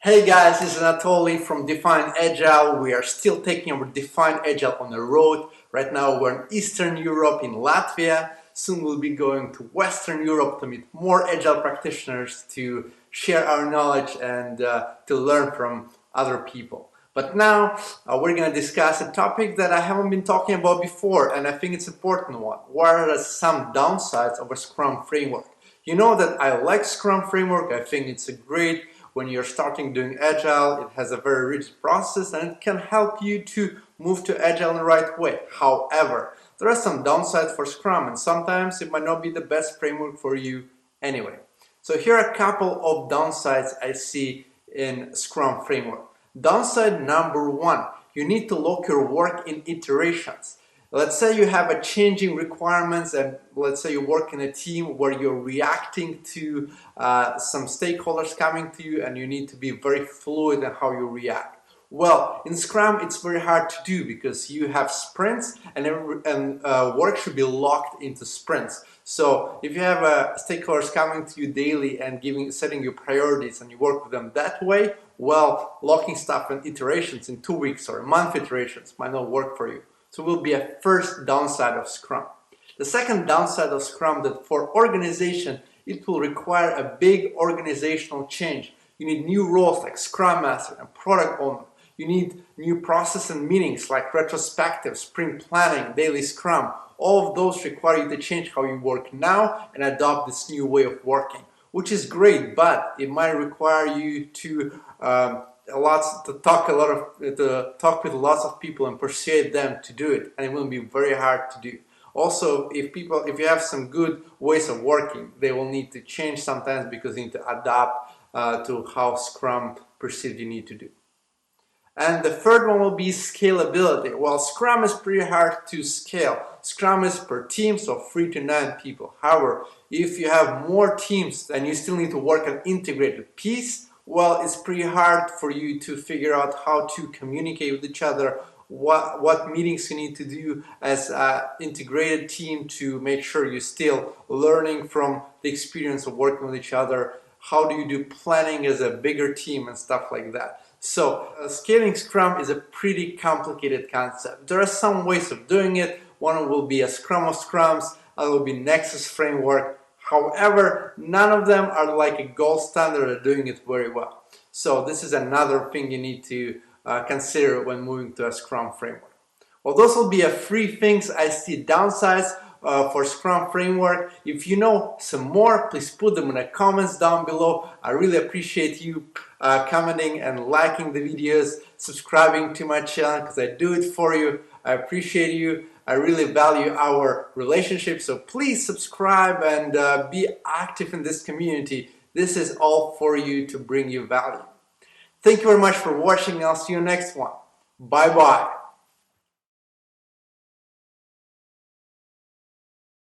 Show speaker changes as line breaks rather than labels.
Hey guys, this is Anatoly from Define Agile. We are still taking our Define Agile on the road. Right now we're in Eastern Europe in Latvia. Soon we'll be going to Western Europe to meet more Agile practitioners to share our knowledge and to learn from other people. But now we're going to discuss a topic that I haven't been talking about before, and I think it's an important one. What are some downsides of a Scrum framework? You know that I like Scrum Framework. I think it's a great when you're starting doing Agile. It has a very rich process and it can help you to move to Agile in the right way. However, there are some downsides for Scrum and sometimes it might not be the best framework for you anyway. So here are a couple of downsides I see in Scrum Framework. Downside number one, you need to lock your work in iterations. Let's say you have a changing requirements and let's say you work in a team where you're reacting to some stakeholders coming to you and you need to be very fluid in how you react. Well, in Scrum it's very hard to do because you have sprints and work should be locked into sprints. So if you have stakeholders coming to you daily and setting you priorities and you work with them that way, well, locking stuff in iterations in 2 weeks or a month iterations might not work for you. So will be a first downside of Scrum. The second downside of Scrum that for organization, it will require a big organizational change. You need new roles like Scrum Master and Product Owner. You need new process and meetings like retrospective, sprint planning, daily Scrum. All of those require you to change how you work now and adopt this new way of working, which is great, but it might require you to talk with lots of people and persuade them to do it, and it will be very hard to do. Also, if you have some good ways of working, they will need to change sometimes because you need to adapt to how Scrum perceived you need to do. And the third one will be scalability. Well, Scrum is pretty hard to scale. Scrum is per team, so 3 to 9 people. However, if you have more teams and you still need to work on integrated piece, well, it's pretty hard for you to figure out how to communicate with each other, what meetings you need to do as an integrated team to make sure you're still learning from the experience of working with each other. How do you do planning as a bigger team and stuff like that? So scaling Scrum is a pretty complicated concept. There are some ways of doing it. One will be a Scrum of Scrums, other will be Nexus framework. However, none of them are like a gold standard at doing it very well. So this is another thing you need to consider when moving to a Scrum framework. Well, those will be 3 things I see downsides for Scrum framework. If you know some more, please put them in the comments down below. I really appreciate you commenting and liking the videos, subscribing to my channel because I do it for you. I appreciate you. I really value our relationship, so please subscribe and be active in this community. This is all for you to bring you value. Thank you very much for watching. I'll see you next one. Bye-bye.